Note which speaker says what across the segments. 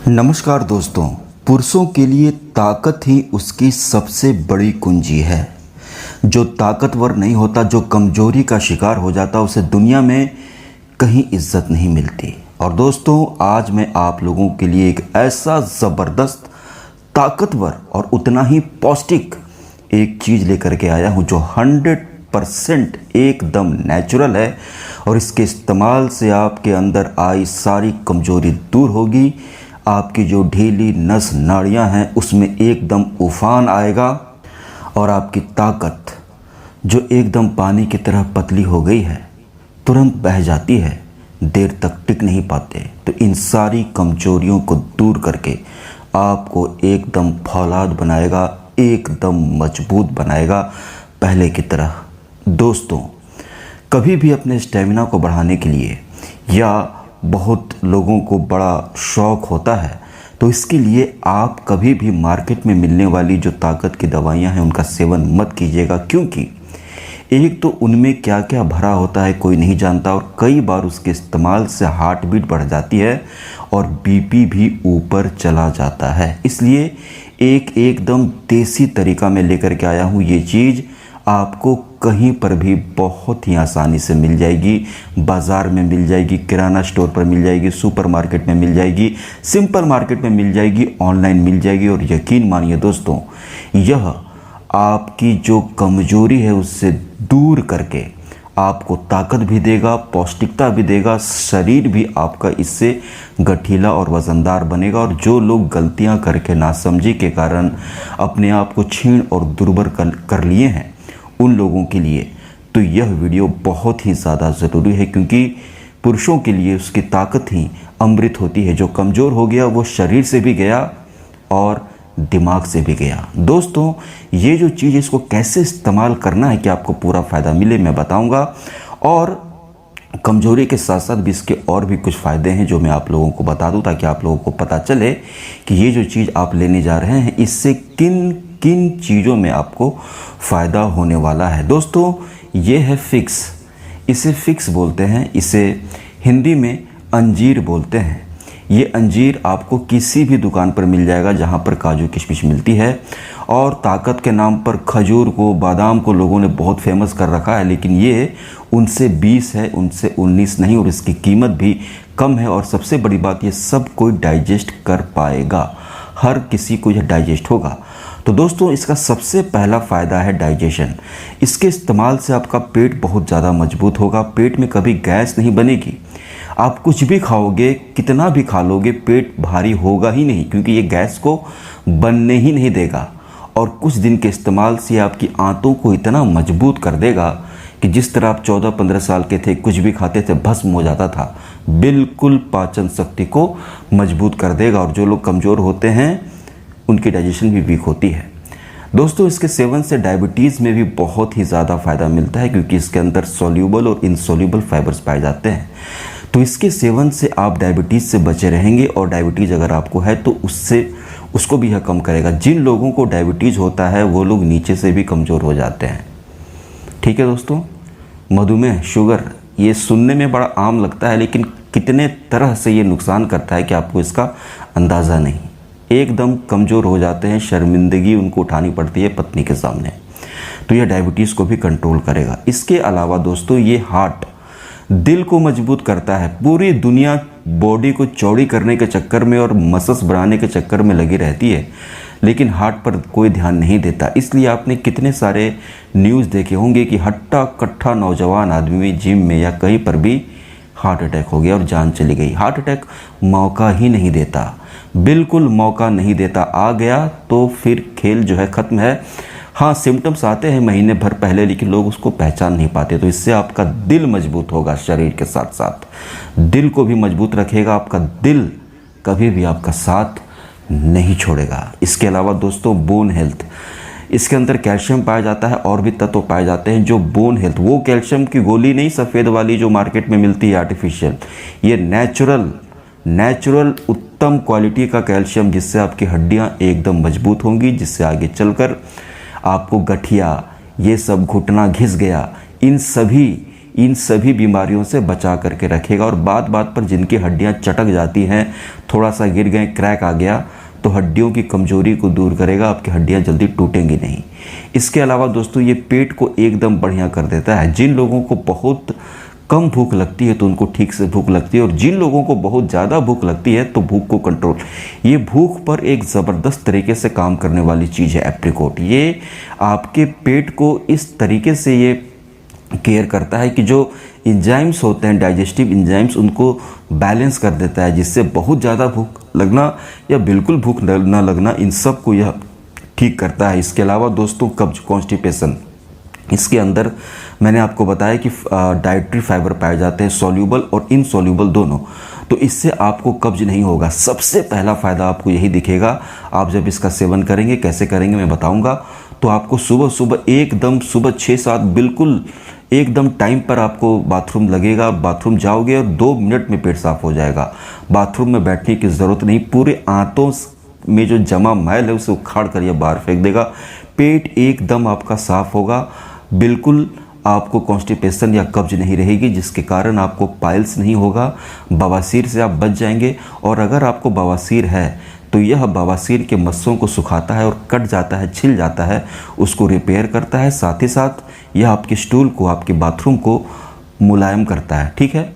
Speaker 1: नमस्कार दोस्तों। पुरुषों के लिए ताकत ही उसकी सबसे बड़ी कुंजी है। जो ताकतवर नहीं होता, जो कमजोरी का शिकार हो जाता, उसे दुनिया में कहीं इज्जत नहीं मिलती। और दोस्तों, आज मैं आप लोगों के लिए एक ऐसा ज़बरदस्त, ताकतवर और उतना ही पौष्टिक एक चीज़ लेकर के आया हूँ जो 100% एकदम नेचुरल है और इसके इस्तेमाल से आपके अंदर आई सारी कमजोरी दूर होगी। आपकी जो ढीली नस नाड़ियाँ हैं उसमें एकदम उफान आएगा और आपकी ताकत जो एकदम पानी की तरह पतली हो गई है, तुरंत बह जाती है, देर तक टिक नहीं पाते। तो इन सारी कमजोरियों को दूर करके आपको एकदम फौलाद बनाएगा, एकदम मजबूत बनाएगा पहले की तरह। दोस्तों, कभी भी अपने स्टेमिना को बढ़ाने के लिए, या बहुत लोगों को बड़ा शौक़ होता है, तो इसके लिए आप कभी भी मार्केट में मिलने वाली जो ताकत की दवाइयां हैं उनका सेवन मत कीजिएगा। क्योंकि एक तो उनमें क्या क्या भरा होता है कोई नहीं जानता, और कई बार उसके इस्तेमाल से हार्ट बीट बढ़ जाती है और बीपी भी ऊपर चला जाता है। इसलिए एकदम देसी तरीका में लेकर के आया हूँ। ये चीज़ आपको कहीं पर भी बहुत ही आसानी से मिल जाएगी। बाज़ार में मिल जाएगी, किराना स्टोर पर मिल जाएगी, सुपरमार्केट में मिल जाएगी, सिंपल मार्केट में मिल जाएगी, ऑनलाइन मिल जाएगी। और यकीन मानिए दोस्तों, यह आपकी जो कमजोरी है उससे दूर करके आपको ताकत भी देगा, पौष्टिकता भी देगा, शरीर भी आपका इससे गठीला और वज़नदार बनेगा। और जो लोग गलतियां करके नासमझी के कारण अपने आप को क्षीण और दुर्बल कर लिए हैं, उन लोगों के लिए तो यह वीडियो बहुत ही ज़्यादा ज़रूरी है। क्योंकि पुरुषों के लिए उसकी ताकत ही अमृत होती है। जो कमज़ोर हो गया वो शरीर से भी गया और दिमाग से भी गया। दोस्तों, ये जो चीज़, इसको कैसे इस्तेमाल करना है कि आपको पूरा फ़ायदा मिले, मैं बताऊंगा। और कमज़ोरी के साथ साथ भी इसके और भी कुछ फ़ायदे हैं जो मैं आप लोगों को बता दूं, ताकि आप लोगों को पता चले कि ये जो चीज़ आप लेने जा रहे हैं इससे किन किन चीज़ों में आपको फ़ायदा होने वाला है। दोस्तों, ये है फिक्स। इसे फिक्स बोलते हैं, इसे हिंदी में अंजीर बोलते हैं। ये अंजीर आपको किसी भी दुकान पर मिल जाएगा जहाँ पर काजू किशमिश मिलती है। और ताकत के नाम पर खजूर को, बादाम को लोगों ने बहुत फेमस कर रखा है, लेकिन ये उनसे 20 है, उनसे 19 नहीं, और इसकी कीमत भी कम है। और सबसे बड़ी बात, ये सब कोई डाइजेस्ट कर पाएगा, हर किसी को यह डाइजेस्ट होगा। तो दोस्तों, इसका सबसे पहला फ़ायदा है डाइजेशन। इसके इस्तेमाल से आपका पेट बहुत ज़्यादा मजबूत होगा। पेट में कभी गैस नहीं बनेगी। आप कुछ भी खाओगे, कितना भी खा लोगे, पेट भारी होगा ही नहीं, क्योंकि ये गैस को बनने ही नहीं देगा। और कुछ दिन के इस्तेमाल से आपकी आंतों को इतना मजबूत कर देगा कि जिस तरह आप 14-15 साल के थे, कुछ भी खाते थे भस्म हो जाता था, बिल्कुल पाचन शक्ति को मजबूत कर देगा। और जो लोग कमज़ोर होते हैं उनकी डाइजेशन भी वीक होती है। दोस्तों, इसके सेवन से डायबिटीज़ में भी बहुत ही ज़्यादा फ़ायदा मिलता है, क्योंकि इसके अंदर सोल्यूबल और इनसोल्यूबल फाइबर्स पाए जाते हैं। तो इसके सेवन से आप डायबिटीज़ से बचे रहेंगे, और डायबिटीज़ अगर आपको है तो उसको भी यह कम करेगा। जिन लोगों को डायबिटीज़ होता है वो लोग नीचे से भी कमज़ोर हो जाते हैं। ठीक है दोस्तों, मधुमेह, शुगर, ये सुनने में बड़ा आम लगता है, लेकिन कितने तरह से ये नुकसान करता है कि आपको इसका अंदाज़ा नहीं। एकदम कमज़ोर हो जाते हैं, शर्मिंदगी उनको उठानी पड़ती है पत्नी के सामने। तो यह डायबिटीज़ को भी कंट्रोल करेगा। इसके अलावा दोस्तों, ये हार्ट, दिल को मजबूत करता है। पूरी दुनिया बॉडी को चौड़ी करने के चक्कर में और मसल्स बढ़ाने के चक्कर में लगी रहती है, लेकिन हार्ट पर कोई ध्यान नहीं देता। इसलिए आपने कितने सारे न्यूज़ देखे होंगे कि हट्टा कट्ठा नौजवान आदमी जिम में या कहीं पर भी हार्ट अटैक हो गया और जान चली गई। हार्ट अटैक मौका ही नहीं देता, बिल्कुल मौका नहीं देता। आ गया तो फिर खेल जो है ख़त्म है। हाँ, सिम्टम्स आते हैं महीने भर पहले, लेकिन लोग उसको पहचान नहीं पाते। तो इससे आपका दिल मजबूत होगा, शरीर के साथ साथ दिल को भी मजबूत रखेगा। आपका दिल कभी भी आपका साथ नहीं छोड़ेगा। इसके अलावा दोस्तों, बोन हेल्थ, इसके अंदर कैल्शियम पाया जाता है और भी तत्व पाए जाते हैं जो बोन हेल्थ, वो कैल्शियम की गोली नहीं सफ़ेद वाली जो मार्केट में मिलती है आर्टिफिशियल, ये नेचुरल उत्तम क्वालिटी का कैल्शियम, जिससे आपकी हड्डियां एकदम मजबूत होंगी, जिससे आगे चलकर आपको गठिया, ये सब घुटना घिस गया, इन सभी इन सभी बीमारियों से बचा करके रखेगा। और बात बात पर जिनकी हड्डियां चटक जाती हैं, थोड़ा सा गिर गए, क्रैक आ गया, तो हड्डियों की कमजोरी को दूर करेगा, आपकी हड्डियां जल्दी टूटेंगी नहीं। इसके अलावा दोस्तों ये पेट को एकदम बढ़िया कर देता है। जिन लोगों को बहुत कम भूख लगती है तो उनको ठीक से भूख लगती है, और जिन लोगों को बहुत ज़्यादा भूख लगती है तो भूख को कंट्रोल, ये भूख पर एक ज़बरदस्त तरीके से काम करने वाली चीज़ है एप्रिकॉट। ये आपके पेट को इस तरीके से ये केयर करता है कि जो इंजाइम्स होते हैं, डाइजेस्टिव इंजाइम्स, उनको बैलेंस कर देता है, जिससे बहुत ज़्यादा भूख लगना या बिल्कुल भूख न लगना, इन सब को यह ठीक करता है। इसके अलावा दोस्तों कब्ज, कॉन्स्टिपेशन, इसके अंदर मैंने आपको बताया कि डाइटरी फाइबर पाए जाते हैं, सॉल्यूबल और इनसॉल्यूबल दोनों, तो इससे आपको कब्ज नहीं होगा। सबसे पहला फ़ायदा आपको यही दिखेगा आप जब इसका सेवन करेंगे। कैसे करेंगे मैं बताऊंगा। तो आपको सुबह सुबह एकदम सुबह 6-7 बिल्कुल एकदम टाइम पर आपको बाथरूम लगेगा, बाथरूम जाओगे और 2 मिनट में पेट साफ़ हो जाएगा। बाथरूम में बैठने की ज़रूरत नहीं, पूरे आंतों में जो जमा मैल है उसे उखाड़ कर यह बाहर फेंक देगा। पेट एकदम आपका साफ़ होगा, बिल्कुल आपको कॉन्स्टिपेशन या कब्ज नहीं रहेगी, जिसके कारण आपको पाइल्स नहीं होगा, बवासीर से आप बच जाएंगे। और अगर आपको बवासीर है तो यह बवासीर के मस्सों को सुखाता है और कट जाता है, छिल जाता है, उसको रिपेयर करता है। साथ ही साथ यह आपके स्टूल को, आपके बाथरूम को मुलायम करता है। ठीक है।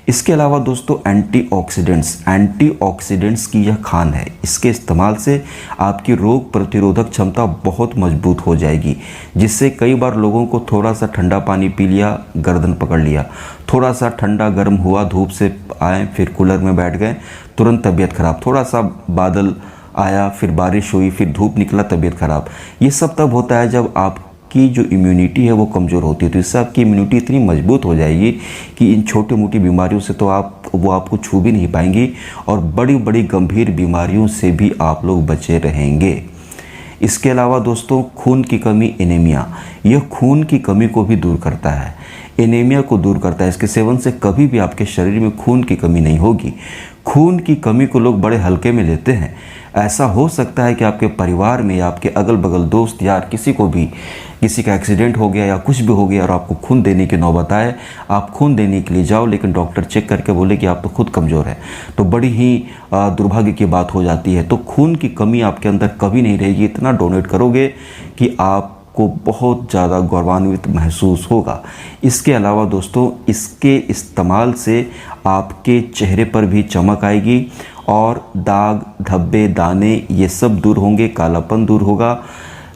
Speaker 1: इसके अलावा दोस्तों एंटीऑक्सीडेंट्स की यह खान है। इसके इस्तेमाल से आपकी रोग प्रतिरोधक क्षमता बहुत मजबूत हो जाएगी, जिससे कई बार लोगों को थोड़ा सा ठंडा पानी पी लिया, गर्दन पकड़ लिया, थोड़ा सा ठंडा गर्म हुआ, धूप से आए फिर कूलर में बैठ गए, तुरंत तबीयत खराब, थोड़ा सा बादल आया फिर बारिश हुई फिर धूप निकला, तबीयत खराब। ये सब तब होता है जब आपकी जो इम्यूनिटी है वो कमज़ोर होती है। तो इससे आपकी इम्यूनिटी इतनी मजबूत हो जाएगी कि इन छोटी मोटी बीमारियों से तो वो आपको छू भी नहीं पाएंगी, और बड़ी बड़ी गंभीर बीमारियों से भी आप लोग बचे रहेंगे। इसके अलावा दोस्तों खून की कमी, एनीमिया, यह खून की कमी को भी दूर करता है, एनीमिया को दूर करता है। इसके सेवन से कभी भी आपके शरीर में खून की कमी नहीं होगी। खून की कमी को लोग बड़े हल्के में लेते हैं। ऐसा हो सकता है कि आपके परिवार में या आपके अगल बगल दोस्त यार किसी को भी, किसी का एक्सीडेंट हो गया या कुछ भी हो गया और आपको खून देने की नौबत आए, आप खून देने के लिए जाओ, लेकिन डॉक्टर चेक करके बोले कि आप तो खुद कमज़ोर है, तो बड़ी ही दुर्भाग्य की बात हो जाती है। तो खून की कमी आपके अंदर कभी नहीं रहेगी। इतना डोनेट करोगे कि आपको बहुत ज़्यादा गौरवान्वित महसूस होगा। इसके अलावा दोस्तों इसके इस्तेमाल से आपके चेहरे पर भी चमक आएगी, और दाग, धब्बे, दाने ये सब दूर होंगे, कालापन दूर होगा।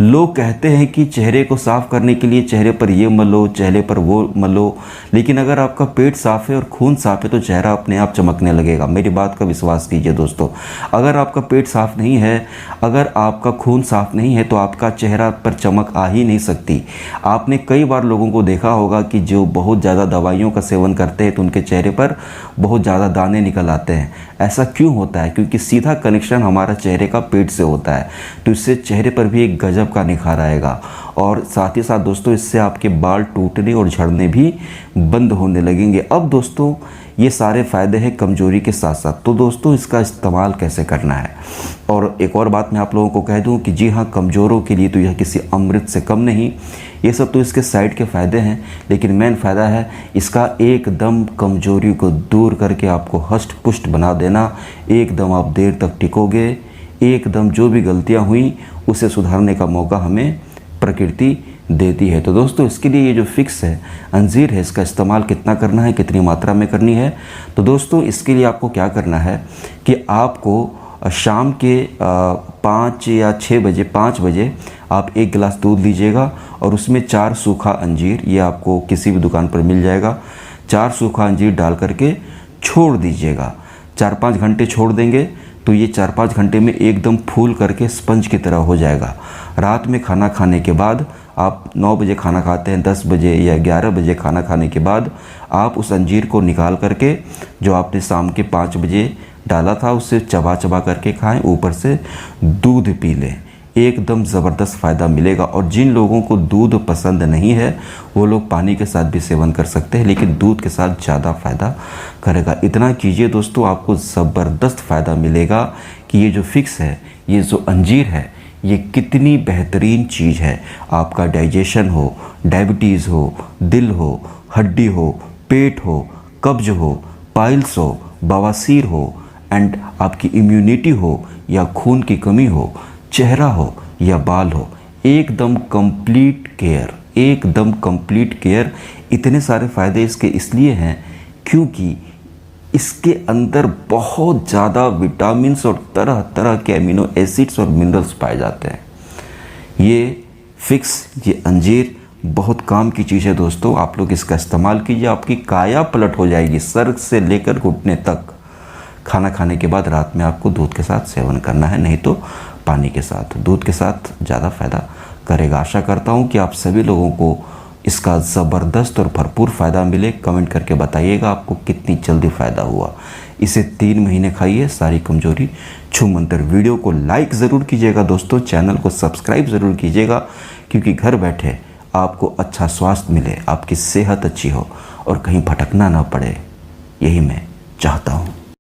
Speaker 1: लोग कहते हैं कि चेहरे को साफ़ करने के लिए चेहरे पर ये मलो, चेहरे पर वो मलो, लेकिन अगर आपका पेट साफ़ है और खून साफ़ है तो चेहरा अपने आप चमकने लगेगा। मेरी बात का विश्वास कीजिए दोस्तों। अगर आपका पेट साफ़ नहीं है, अगर आपका खून साफ़ नहीं है, तो आपका चेहरा पर चमक आ ही नहीं सकती। आपने कई बार लोगों को देखा होगा कि जो बहुत ज़्यादा दवाइयों का सेवन करते हैं तो उनके चेहरे पर बहुत ज़्यादा दाने निकल आते हैं। ऐसा क्यों होता है? क्योंकि सीधा कनेक्शन हमारा चेहरे का पेट से होता है, तो इससे चेहरे पर भी एक गजब का निखार आएगा। और साथ ही साथ दोस्तों इससे आपके बाल टूटने और झड़ने भी बंद होने लगेंगे। अब दोस्तों ये सारे फ़ायदे हैं कमज़ोरी के साथ साथ, तो दोस्तों इसका इस्तेमाल कैसे करना है। और एक और बात मैं आप लोगों को कह दूं कि जी हाँ, कमज़ोरों के लिए तो यह किसी अमृत से कम नहीं। ये सब तो इसके साइड के फ़ायदे हैं, लेकिन मेन फ़ायदा है इसका एकदम कमज़ोरी को दूर करके आपको हष्ट पुष्ट बना देना। एकदम आप देर तक टिकोगे, एकदम जो भी गलतियाँ हुई उसे सुधारने का मौका हमें प्रकृति देती है। तो दोस्तों इसके लिए ये जो फिक्स है अंजीर है, इसका इस्तेमाल कितना करना है, कितनी मात्रा में करनी है। तो दोस्तों इसके लिए आपको क्या करना है कि आपको शाम के 5 या 6 बजे, 5 बजे आप 1 गिलास दूध लीजिएगा और उसमें 4 सूखा अंजीर, ये आपको किसी भी दुकान पर मिल जाएगा, 4 सूखा अंजीर डाल करके छोड़ दीजिएगा। 4-5 घंटे छोड़ देंगे तो ये 4-5 घंटे में एकदम फूल करके स्पंज की तरह हो जाएगा। रात में खाना खाने के बाद, आप 9 बजे खाना खाते हैं, 10 बजे या 11 बजे खाना खाने के बाद आप उस अंजीर को निकाल करके जो आपने शाम के 5 बजे डाला था उसे चबा चबा करके खाएं, ऊपर से दूध पी लें। एकदम ज़बरदस्त फ़ायदा मिलेगा। और जिन लोगों को दूध पसंद नहीं है वो लोग पानी के साथ भी सेवन कर सकते हैं, लेकिन दूध के साथ ज़्यादा फ़ायदा करेगा। इतना कीजिए दोस्तों, आपको ज़बरदस्त फ़ायदा मिलेगा कि ये जो फिक्स है, ये जो अंजीर है, ये कितनी बेहतरीन चीज़ है। आपका डाइजेशन हो, डायबिटीज़ हो, दिल हो, हड्डी हो, पेट हो, कब्ज हो, पाइल्स हो, बवासीर हो एंड आपकी इम्यूनिटी हो या खून की कमी हो, चेहरा हो या बाल हो, एकदम कंप्लीट केयर, एकदम कंप्लीट केयर। इतने सारे फ़ायदे इसके इसलिए हैं क्योंकि इसके अंदर बहुत ज़्यादा विटामिन्स और तरह तरह के अमीनो एसिड्स और मिनरल्स पाए जाते हैं। ये फिक्स, ये अंजीर बहुत काम की चीज़ है दोस्तों। आप लोग इसका इस्तेमाल कीजिए, आपकी काया पलट हो जाएगी सर से लेकर घुटने तक। खाना खाने के बाद रात में आपको दूध के साथ सेवन करना है, नहीं तो पानी के साथ। दूध के साथ ज़्यादा फ़ायदा करेगा। आशा करता हूँ कि आप सभी लोगों को इसका ज़बरदस्त और भरपूर फ़ायदा मिले। कमेंट करके बताइएगा आपको कितनी जल्दी फ़ायदा हुआ। इसे 3 महीने खाइए, सारी कमजोरी छू मंतर। वीडियो को लाइक ज़रूर कीजिएगा दोस्तों, चैनल को सब्सक्राइब ज़रूर कीजिएगा, क्योंकि घर बैठे आपको अच्छा स्वास्थ्य मिले, आपकी सेहत अच्छी हो और कहीं भटकना ना पड़े, यही मैं चाहता हूँ।